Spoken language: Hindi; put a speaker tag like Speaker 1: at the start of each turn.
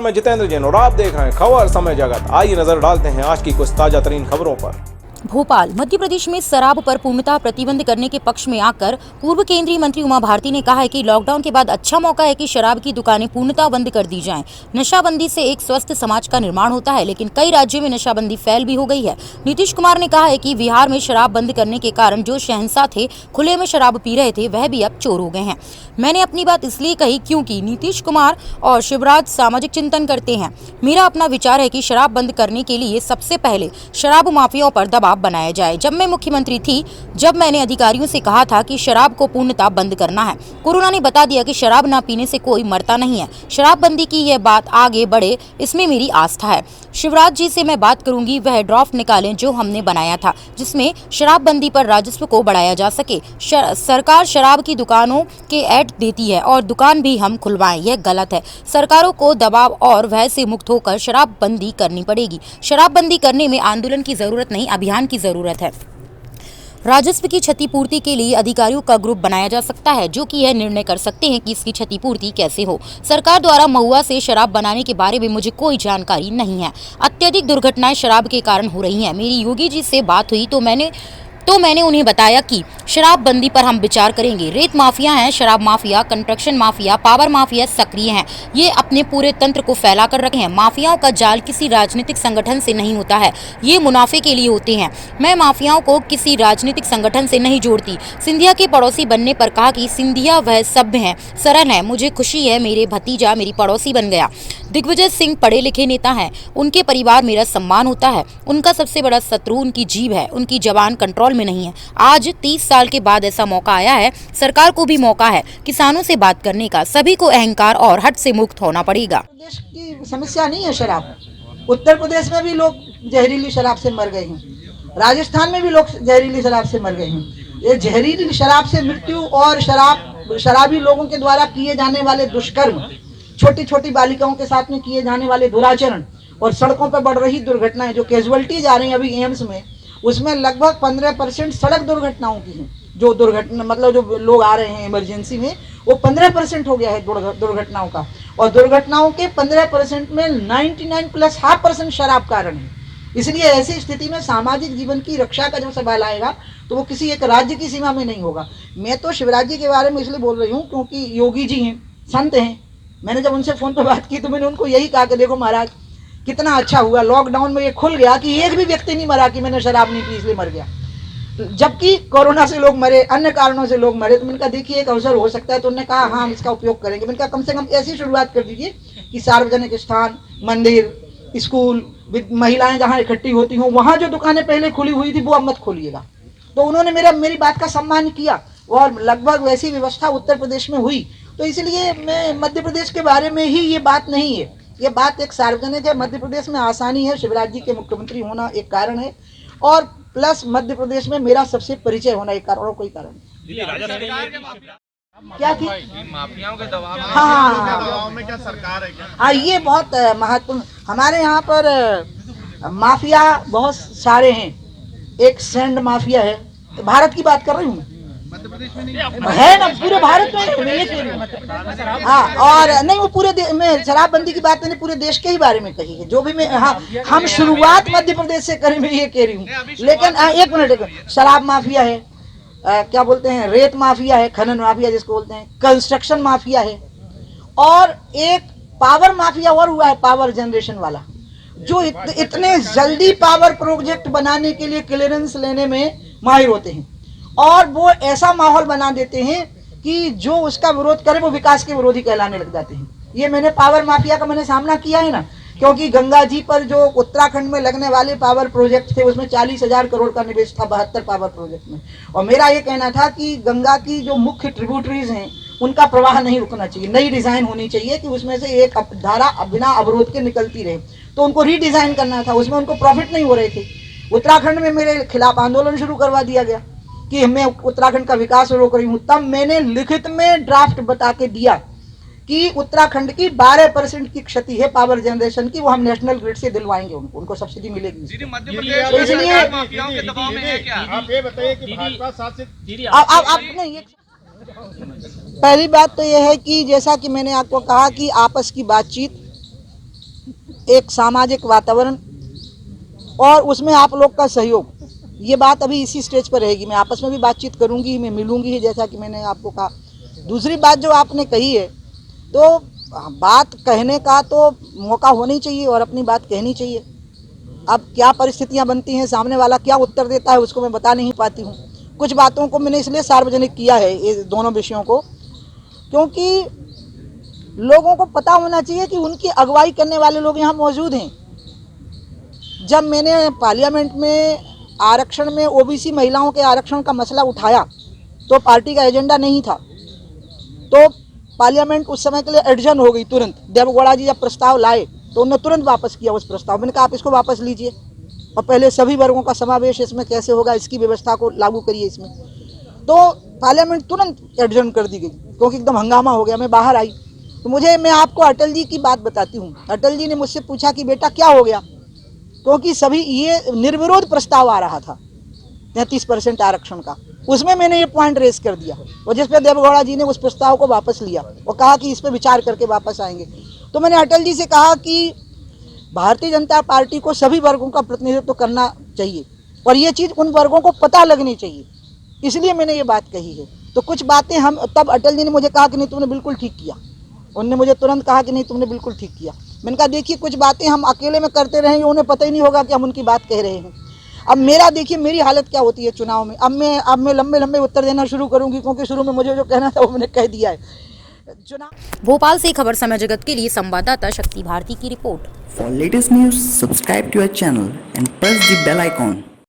Speaker 1: मैं जितेंद्र जैन और आप देख रहे हैं खबर समय जगत। आइए नजर डालते हैं आज की कुछ ताजा तरीन खबरों पर।
Speaker 2: भोपाल मध्य प्रदेश में शराब पर पूर्णतः प्रतिबंध करने के पक्ष में आकर पूर्व केंद्रीय मंत्री उमा भारती ने कहा है कि लॉकडाउन के बाद अच्छा मौका है कि शराब की दुकानें पूर्णतः बंद कर दी जाएं। नशाबंदी से एक स्वस्थ समाज का निर्माण होता है, लेकिन कई राज्यों में नशाबंदी फैल भी हो गई है। नीतीश कुमार ने कहा है कि बिहार में शराब बंद करने के कारण जो शहंशाह थे खुले में शराब पी रहे थे वह भी अब चोर हो गए हैं। मैंने अपनी बात इसलिए कही क्योंकि नीतीश कुमार और शिवराज सामाजिक चिंतन करते हैं। मेरा अपना विचार है कि शराब बंद करने के लिए सबसे पहले शराब माफियाओं पर दबाव बनाया जाए। जब मैं मुख्यमंत्री थी, जब मैंने अधिकारियों से कहा था कि शराब को पूर्णतः बंद करना है, कोरोना ने बता दिया कि शराब ना पीने से कोई मरता नहीं है। शराबबंदी की यह बात आगे बढ़े, इसमें मेरी आस्था है। शिवराज जी से मैं बात करूंगी, वह ड्राफ्ट निकालें जो हमने बनाया था, जिसमें शराबबंदी पर राजस्व को बढ़ाया जा सके। सरकार शराब की दुकानों के ऐड देती है और दुकान भी हम खुलवाएं, यह गलत है। सरकारों को दबाव और भय से मुक्त होकर शराबबंदी करनी पड़ेगी। शराबबंदी करने में आंदोलन की जरूरत नहीं, अभियान की जरूरत है। राजस्व की क्षतिपूर्ति के लिए अधिकारियों का ग्रुप बनाया जा सकता है, जो कि यह निर्णय कर सकते हैं कि इसकी क्षतिपूर्ति कैसे हो। सरकार द्वारा महुआ से शराब बनाने के बारे में मुझे कोई जानकारी नहीं है। अत्यधिक दुर्घटनाएं शराब के कारण हो रही हैं। मेरी योगी जी से बात हुई तो मैंने उन्हें बताया कि शराबबंदी पर हम विचार करेंगे। रेत माफिया हैं, शराब mafia, construction mafia, power mafia सक्रिय हैं। ये अपने पूरे तंत्र को फैला कर रखे हैं। माफियाओं का जाल किसी राजनीतिक संगठन से नहीं होता है, ये मुनाफे के लिए होते हैं। मैं माफियाओं को किसी राजनीतिक संगठन से नहीं जोड़ती। सिंधिया के पड़ोसी बनने पर कहा कि सिंधिया वह सभ्य हैं, सरल हैं। मुझे खुशी है मेरे भतीजा मेरी पड़ोसी बन गया। दिग्विजय सिंह पढ़े लिखे नेता हैं, उनके परिवार मेरा सम्मान होता है। उनका सबसे बड़ा शत्रु उनकी जीभ है, उनकी जबान कंट्रोल में नहीं है। आज 30 साल के बाद ऐसा मौका आया है। सरकार को भी मौका है किसानों से बात करने का। सभी को अहंकार और हट से मुक्त होना पड़ेगा।
Speaker 3: प्रदेश की समस्या नहीं है शराब। उत्तर प्रदेश में भी लोग जहरीली शराब से मर गए हैं, राजस्थान में भी लोग जहरीली शराब से मर गए हैं। ये जहरीली शराब से मृत्यु और शराबी लोगों के द्वारा किए जाने वाले दुष्कर्म, छोटी छोटी बालिकाओं के साथ में किए जाने वाले दुराचरण और सड़कों पर बढ़ रही दुर्घटनाएं, जो कैजुअलिटीज आ रही हैं अभी एम्स में, उसमें लगभग 15% सड़क दुर्घटनाओं की हैं। जो दुर्घटना मतलब जो लोग आ रहे हैं इमरजेंसी में, वो 15% हो गया है दुर्घटनाओं का। और दुर्घटनाओं के 15% में 99 प्लस हाफ % शराब कारण है। इसलिए ऐसी स्थिति में सामाजिक जीवन की रक्षा का जब सवाल आएगा तो वो किसी एक राज्य की सीमा में नहीं होगा। मैं तो शिवराज जी के बारे में इसलिए बोल रही हूँ क्योंकि योगी जी हैं, संत हैं। मैंने जब उनसे फोन पर बात की तो मैंने उनको यही कहा कि देखो महाराज, कितना अच्छा हुआ लॉकडाउन में ये खुल गया कि एक भी व्यक्ति नहीं मरा कि मैंने शराब नहीं पी इसलिए मर गया। जबकि कोरोना से लोग मरे, अन्य कारणों से लोग मरे। तो मैंने कहा देखिए एक अवसर हो सकता है। तो उन्होंने कहा हाँ हम इसका उपयोग करेंगे। मैंने कहा कम से कम ऐसी शुरुआत कर दीजिए कि सार्वजनिक स्थान, मंदिर, स्कूल, महिलाएं जहाँ इकट्ठी होती हों, वहाँ जो दुकानें पहले खुली हुई थी वो अब मत खोलिएगा। तो उन्होंने मेरी बात का सम्मान किया और लगभग वैसी व्यवस्था उत्तर प्रदेश में हुई। तो इसलिए मैं मध्य प्रदेश के बारे में ही ये बात नहीं है, ये बात एक सार्वजनिक है। मध्य प्रदेश में आसानी है, शिवराज जी के मुख्यमंत्री होना एक कारण है, और प्लस मध्य प्रदेश में मेरा सबसे परिचय होना एक कारण, और कोई कारण नहीं। क्या थी
Speaker 4: माफियाओं के दबाव में?
Speaker 3: हाँ
Speaker 4: में क्या सरकार है क्या?
Speaker 3: हाँ, ये बहुत महत्वपूर्ण। हमारे यहाँ पर माफिया बहुत सारे हैं। एक सैंड माफिया है, भारत की बात कर रही हूँ,
Speaker 4: मध्य प्रदेश में नहीं
Speaker 3: है ना, पूरे भारत में मैं ये कह रही हूँ। हाँ, और नहीं वो पूरे में शराबबंदी की बात मैंने पूरे देश के ही बारे में कही है। जो भी मैं हम शुरुआत मध्य प्रदेश से करें, मैं ये कह रही हूँ। लेकिन एक मिनट, शराब माफिया है, क्या बोलते हैं, रेत माफिया है, खनन माफिया जिसको बोलते हैं, कंस्ट्रक्शन माफिया है, और एक पावर माफिया और हुआ है, पावर जनरेशन वाला, जो इतने जल्दी पावर प्रोजेक्ट बनाने के लिए क्लियरेंस लेने में माहिर होते हैं और वो ऐसा माहौल बना देते हैं कि जो उसका विरोध करे वो विकास के विरोधी कहलाने लग जाते हैं। ये मैंने पावर माफिया का सामना किया है ना, क्योंकि गंगा जी पर जो उत्तराखंड में लगने वाले पावर प्रोजेक्ट थे उसमें 40,000 करोड़ का निवेश था 72 पावर प्रोजेक्ट में। और मेरा ये कहना था कि गंगा की जो मुख्य ट्रिब्यूटरीज हैं उनका प्रवाह नहीं रुकना चाहिए, नई डिजाइन होनी चाहिए कि उसमें से एक धारा बिना अवरोध के निकलती रहे। तो उनको रीडिजाइन करना था, उसमें उनको प्रॉफिट नहीं हो रहे थे। उत्तराखंड में मेरे खिलाफ आंदोलन शुरू करवा दिया गया कि मैं उत्तराखंड का विकास रोक रही हूँ। तब मैंने लिखित में ड्राफ्ट बता के दिया कि उत्तराखंड की 12% की क्षति है पावर जनरेशन की, वो हम नेशनल ग्रिड से दिलवाएंगे, उनको सब्सिडी मिलेगी। तो इसलिए
Speaker 4: आप ये बताइए कि भाजपा शासित
Speaker 3: आपने ये पहली बात तो यह है कि जैसा कि मैंने आपको कहा कि आपस की बातचीत एक सामाजिक वातावरण और उसमें आप लोग का सहयोग, ये बात अभी इसी स्टेज पर रहेगी। मैं आपस में भी बातचीत करूंगी, मैं मिलूंगी ही, जैसा कि मैंने आपको कहा। दूसरी बात जो आपने कही है, तो बात कहने का तो मौका होना ही चाहिए और अपनी बात कहनी चाहिए। अब क्या परिस्थितियां बनती हैं, सामने वाला क्या उत्तर देता है, उसको मैं बता नहीं पाती हूँ। कुछ बातों को मैंने इसलिए सार्वजनिक किया है, ये दोनों विषयों को, क्योंकि लोगों को पता होना चाहिए कि उनकी अगुवाई करने वाले लोग यहाँ मौजूद हैं। जब मैंने पार्लियामेंट में आरक्षण में ओबीसी महिलाओं के आरक्षण का मसला उठाया तो पार्टी का एजेंडा नहीं था, तो पार्लियामेंट उस समय के लिए एडजर्न हो गई तुरंत। देवगौड़ा जी जब प्रस्ताव लाए तो उन्होंने तुरंत वापस किया उस प्रस्ताव। मैंने कहा आप इसको वापस लीजिए और पहले सभी वर्गों का समावेश इसमें कैसे होगा, इसकी व्यवस्था को लागू करिए इसमें। तो पार्लियामेंट तुरंत एडजर्न कर दी गई क्योंकि एकदम हंगामा हो गया। मैं बाहर आई तो मैं आपको अटल जी की बात बताती हूँ। अटल जी ने मुझसे पूछा कि बेटा क्या हो गया, क्योंकि सभी ये निर्विरोध प्रस्ताव आ रहा था 33% आरक्षण का, उसमें मैंने ये पॉइंट रेस कर दिया और जिस पर देवगौड़ा जी ने उस प्रस्ताव को वापस लिया और कहा कि इस पर विचार करके वापस आएंगे। तो मैंने अटल जी से कहा कि भारतीय जनता पार्टी को सभी वर्गों का प्रतिनिधित्व करना चाहिए और ये चीज़ उन वर्गों को पता लगनी चाहिए, इसलिए मैंने ये बात कही है। तो कुछ बातें हम तब अटल जी ने मुझे कहा कि नहीं तुमने बिल्कुल ठीक किया, उन्होंने मुझे तुरंत कहा कि नहीं तुमने बिल्कुल ठीक किया। मैंने कहा देखिए कुछ बातें हम अकेले में करते रहेंगे, उन्हें पता ही नहीं होगा कि हम उनकी बात कह रहे हैं। अब मेरा देखिए मेरी हालत क्या होती है चुनाव में, अब मैं लंबे लंबे उत्तर देना शुरू करूंगी क्योंकि शुरू में मुझे जो कहना था वो मैंने कह दिया है।
Speaker 2: भोपाल से खबर समय जगत के लिए संवाददाता शक्ति भारती की report.
Speaker 5: For latest news, subscribe to our channel and press the bell icon.